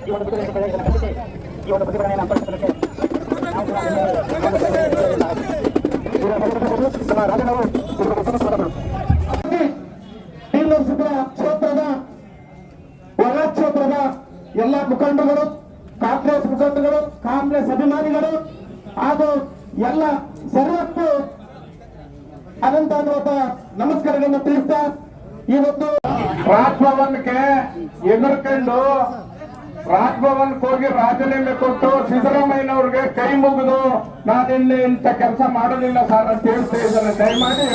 ಈ ಒಂದು ಪ್ರತಿಭಟನೆಯನ್ನು ಅಂಬಡಿಸಲಿಕ್ಕೆ ಕ್ಷೇತ್ರದ ಒಳ ಕ್ಷೇತ್ರದ ಎಲ್ಲ ಮುಖಂಡಗಳು, ಕಾಂಗ್ರೆಸ್ ಮುಖಂಡಗಳು, ಕಾಂಗ್ರೆಸ್ ಅಭಿಮಾನಿಗಳು ಹಾಗೂ ಎಲ್ಲ ಸರ್ವತ್ತು ಅನಂತ ನಮಸ್ಕಾರಗಳನ್ನು ತಿಳಿಸ್ತಾ ಇವತ್ತು ರಾಜಭವನ್ಗೆ ಎದುರ್ಕೊಂಡು ರಾಜಭವನ್ಗೆ ಹೋಗಿ ರಾಜೀನಾಮೆ ಕೊಟ್ಟು ಸಿದ್ದರಾಮಯ್ಯನವ್ರಿಗೆ ಕೈ ಮುಗಿದು ನಾನಿಲ್ಲಿ ಇಂಥ ಕೆಲಸ ಮಾಡೋದಿಲ್ಲ ಸರ್ ಅಂತ ಹೇಳ್ತಾ ಇದ್ದಾರೆ. ದಯಮಾಡಿ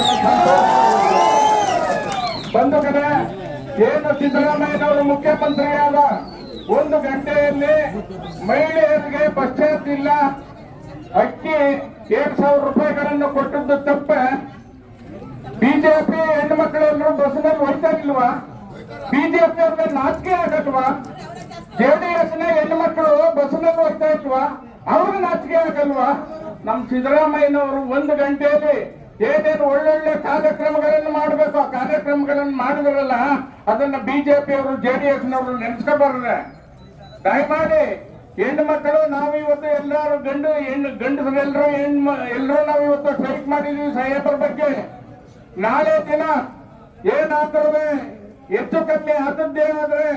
ಬಂಧುಗಳೇ, ಏನು ಸಿದ್ದರಾಮಯ್ಯನವರು ಮುಖ್ಯಮಂತ್ರಿಯಾದ 1 ಗಂಟೆಯಲ್ಲಿ ಮಹಿಳೆಯರಿಗೆ ಬಸ್ ಚಾರ್ಜ್ ಇಲ್ಲ, ಅಕ್ಕಿ 7,000 ರೂಪಾಯಿಗಳನ್ನು ಕೊಟ್ಟದ್ದು ತಪ್ಪ. ಬಿಜೆಪಿ ಹೆಣ್ಣು ಮಕ್ಕಳೆಲ್ಲರೂ ಬಸ್ನಲ್ಲಿ ಹೋಯ್ತಾ ಇಲ್ವಾ? ಬಿಜೆಪಿ ಅವ್ರಿಗೆ ನಾಚಿಕೆ ಆಗಲ್ವಾ? ಜೆಡಿಎಸ್ ನ ಹೆಣ್ಣು ಮಕ್ಕಳು ಬಸ್ನಲ್ಲಿ ಹೋಗ್ತಾ ಇಲ್ವಾ? ಅವ್ರಿಗೆ ನಾಚಿಕೆ ಆಗಲ್ವಾ? ನಮ್ ಸಿದ್ದರಾಮಯ್ಯನವರು 1 ಗಂಟೆಯಲ್ಲಿ ಏನೇನು ಒಳ್ಳೊಳ್ಳೆ ಕಾರ್ಯಕ್ರಮಗಳನ್ನು ಮಾಡಬೇಕು ಆ ಕಾರ್ಯಕ್ರಮಗಳನ್ನು ಮಾಡಿದ್ರಲ್ಲ, ಅದನ್ನ ಬಿಜೆಪಿ ಅವರು ಜೆಡಿಎಸ್ ನವರು ನೆನೆಸ್ಕೊಬಾರ್ರೆ. ದಯಮಾಡಿ ಹೆಣ್ಣು ಮಕ್ಕಳು ನಾವಿವತ್ತು ಎಲ್ಲರೂ ಗಂಡಸರೆಲ್ಲರೂ ಎಲ್ಲರೂ ನಾವಿವತ್ತು ಸ್ಟ್ರೈಕ್ ಮಾಡಿದೀವಿ ಸಾಹೇಬರ ಬಗ್ಗೆ. ನಾಳೆ ದಿನ ಏನಾದ್ರೂ ಹೆಚ್ಚು ಕಮ್ಮಿ ಆದದ್ದೇನಾದ್ರೆ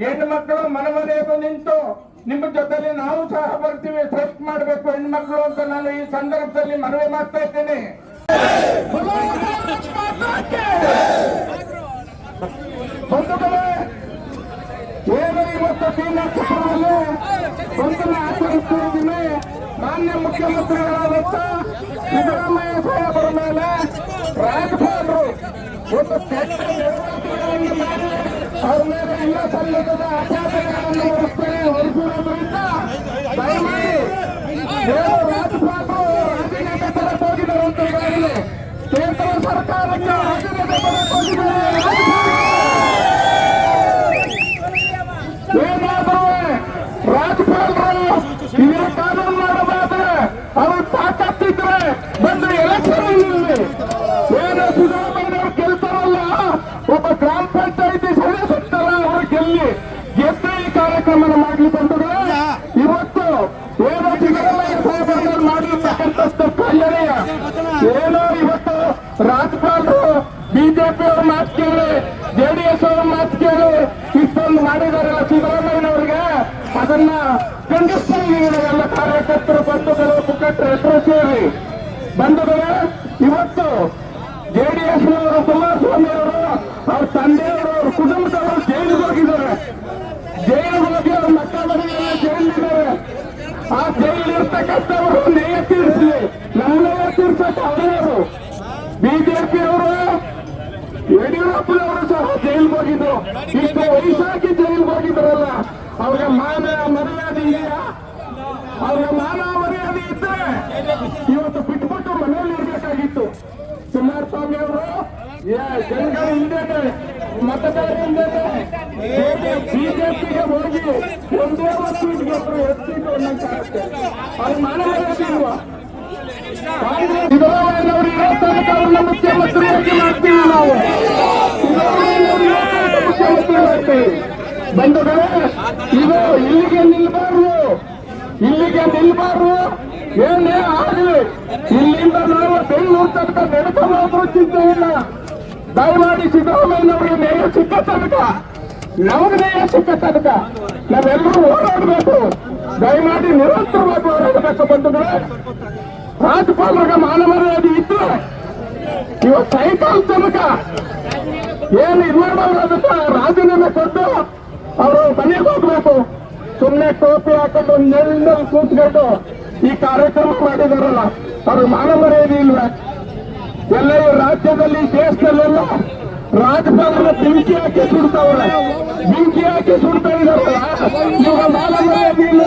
ಹೆಣ್ಣು ಮಕ್ಕಳು ಮನೆಗೂ ನಿಂತು ನಿಮ್ಮ ಜೊತೆಲಿ ನಾವು ಸಹ ಬರ್ತೀವಿ, ಸ್ಟ್ರೈಕ್ ಮಾಡಬೇಕು ಹೆಣ್ಣು ಮಕ್ಕಳು ಅಂತ ನಾನು ಈ ಸಂದರ್ಭದಲ್ಲಿ ಮನವಿ ಮಾಡ್ತಾ ಇದ್ದೇನೆ. ಬಂಧುಗಳೇ, ಏನು ಇವತ್ತು ಶ್ರೀನಗರದಲ್ಲಿ ಬಂಧನ ಆಚರಿಸುತ್ತಿದ್ದೀನಿ. ಮಾನ್ಯ ಮುಖ್ಯಮಂತ್ರಿಗಳಾದಂತ ಸಿದ್ದರಾಮಯ್ಯ ಸಾಹೇಬರ ಮೇಲೆ ರಾಜ್ಯಪಾಲರು ಒಂದು ನಿರ್ವಾಹಣೆಯನ್ನು ಮಾಡಿ ಅವ್ರ ಮೇಲೆ ಇಲ್ಲ ಸಲ್ಲದ ಆಪಾದನೆಗಳನ್ನು ಹೊರಿಸಿರೋದ್ರಿಂದ ದಯಮಾಡಿ ಏನು ರಾಜ್ಯಪಾಲರು ರಾಜೀನಾಮೆ ತರಕ್ಕೆ ಹೋಗಿದ್ದಾರೆ ಅಂತ ಈಗಾಗಲೇ ಕೇಂದ್ರ ಸರ್ಕಾರಕ್ಕೆ ರಾಜೀನಾಮೆ ತರಕ್ಕೆ ಹೋಗಿದ್ದಾರೆ. ಏನಾದರೂ ರಾಜ್ಯಪಾಲರು ಇದರ ಕಾನೂನು ಮಾಡಬಾರ್ದ್ರೆ ಅವ್ರ ತಾಕತ್ತಿದ್ರೆ ಬಂದು ಎಲೆಕ್ಷನ್ ಏನು ಸಿದ್ದರಾಮಯ್ಯನವ್ರು ಗೆಲ್ತಾರಲ್ಲ, ಒಬ್ಬ ಗ್ರಾಮ ಪಂಚಾಯಿತಿ ಸದಸ್ಯರ ಅವರು ಗೆದ್ದು ಈ ಕಾರ್ಯಕ್ರಮ ಮಾಡ್ಲಿ ಬಂದ್ರೆ ಇವತ್ತು ಏನೋ ಸಿದ್ದರಾಮಯ್ಯ ಸಾಹೇಬರು ಮಾಡಿರ್ತಕ್ಕಂಥದ್ದು ಕಲ್ಯಾಣ ಏನೋ ಇವತ್ತು ರಾಜ್ಯಪಾಲರು ಬಿಜೆಪಿ ಅವ್ರ ಮಾತು ಕೇಳಿ ಜೆಡಿಎಸ್ ಅವ್ರ ಮಾತು ಕೇಳಿ ಇಷ್ಟೊಂದು ಮಾಡಿದಾರಲ್ಲ ಸಿದ್ದರಾಮಯ್ಯನವ್ರಿಗೆ, ಅದನ್ನ ಖಂಡಿಸ್ತಾರೆ ಎಲ್ಲ ಕಾರ್ಯಕರ್ತರು, ಬಂಧುಗಳು, ಮುಖಂಡರು ಹೆಸರು ಸೇರಿ. ಬಂಧುಗಳೇ, ಇವತ್ತು ಜೆಡಿಎಸ್ ನವರು ಕುಮಾರಸ್ವಾಮಿ ಅವರು ಅವ್ರ ತಂದೆಯವರು ಅವ್ರ ಕುಟುಂಬದವರು ಜೈಲಿಗೆ ಹೋಗಿದ್ದಾರೆ. ಜೈಲಿಗೆ ಹೋಗಿ ಅವ್ರ ಮಕ್ಕಳಿಗೆಲ್ಲ ಜೈಲಿದ್ದಾರೆ. ಆ ಜೈಲಿರ್ತಕ್ಕಂಥವರು ನ್ಯಾಯ ತೀರಿಸಲಿ, ನಮ್ಮ ನ್ಯಾಯ ತೀರ್ಸಕ್ಕೆ ಅವರವರು ಬಿಜೆಪಿ ಅವರು ಯಡಿಯೂರಪ್ಪನವರು ಸಹ ಜೈಲಿಗೆ ಹೋಗಿದ್ರು. ಇಷ್ಟು ವಯಸ್ಸಾಗಿ ಜೈಲಿಗೆ ಹೋಗಿದ್ರಲ್ಲ, ಅವ್ರಿಗೆ ಮಾನ ಮರ್ಯಾದೆ ಇದೆಯಾ? ಅವ್ರಿಗೆ ಮಾನ ಮರ್ಯಾದೆ ಇದ್ರೆ ಇವತ್ತು ಬಿಟ್ಬಿಟ್ಟು ಮನೆಯಲ್ಲಿ ಇರ್ಬೇಕಾಗಿತ್ತು. ಕುಮಾರಸ್ವಾಮಿ ಅವರು ಜನಗಳ ಹಿಂದೆ ಮತದಾರರಿಂದಲೇ ಬಿಜೆಪಿಗೆ ಹೋಗಿ ಒಂದೇ ಸೀಟ್ಗೆ ಎತ್ತಿಟ್ಟು ಅನ್ನೋಕ್ಕಾಗುತ್ತೆ. ಅವ್ರಿಗೆ ಮಾನ ಮರ್ಯಾದೆ ಇಲ್ವಾ? ಸಿದ್ದರಾಮಯ್ಯನವರು ಇರೋ ತನಕ ಅವ್ರನ್ನ ಮುಖ್ಯಮಂತ್ರಿಯಾಗಿ ಮಾಡ್ತೀವಿ ನಾವು. ಮುಖ್ಯಮಂತ್ರಿ ಮಾಡ್ತೀವಿ. ಬಂಧುಗಳೇ, ಇದು ಇಲ್ಲಿಗೆ ನಿಲ್ಬಾರ್ದು, ಏನೇ ಆಗಲಿ ಇಲ್ಲಿಂದ ನಾವು ಬೆಂಗಳೂರು ತನಕ ನಡೆಸೋದಾದ್ರೂ ಚಿಂತೆ ಇಲ್ಲ. ದಯಮಾಡಿ ಸಿದ್ದರಾಮಯ್ಯನವರಿಗೆ ನ್ಯಾಯ ಸಿಕ್ಕ ತನಕ, ನಮಗೆ ನ್ಯಾಯ ಸಿಕ್ಕ ತನಕ ನಾವೆಲ್ಲರೂ ಹೋರಾಡಬೇಕು. ದಯಮಾಡಿ ನಿರಂತರವಾಗಿ ಹೋರಾಡಬೇಕು. ಬಂಧುಗಳೇ, ರಾಜ್ಯಪಾಲರಿಗೆ ಮಾನ ಮರ್ಯಾದೆ ಇದ್ರೆ ಇವತ್ತು ಸೈಕಲ್ ತನಕ ಏನು ಇದು ಮಾಡೋರು ಅದಕ್ಕೆ ರಾಜೀನಾಮೆ ಕೊಟ್ಟು ಅವರು ಮನೆಗೆ ಹೋಗ್ಬೇಕು. ಸುಮ್ಮನೆ ಟೋಪಿ ಹಾಕೊಂಡು ನೆರಳಿನಲ್ಲಿ ಕೂತ್ಕೊಂಡು ಈ ಕಾರ್ಯಕ್ರಮ ಮಾಡಿದಾರಲ್ಲ, ಅವ್ರಿಗೆ ಮಾನ ಮರ್ಯಾದೆ ಇಲ್ವೇ? ಎಲ್ಲ ಈ ರಾಜ್ಯದಲ್ಲಿ ದೇಶದಲ್ಲೆಲ್ಲ ರಾಜ್ಯಪಾಲರ ಬೆಂಕಿ ಹಾಕಿ ಸುಡ್ತಾವ್ರೆ, ಬೆಂಕಿ ಹಾಕಿ ಸುಡ್ತಾ ಇದಾರಲ್ಲ, ಇವಾಗ ಮಾನ ಮರ್ಯಾದೆ ಇಲ್ಲ.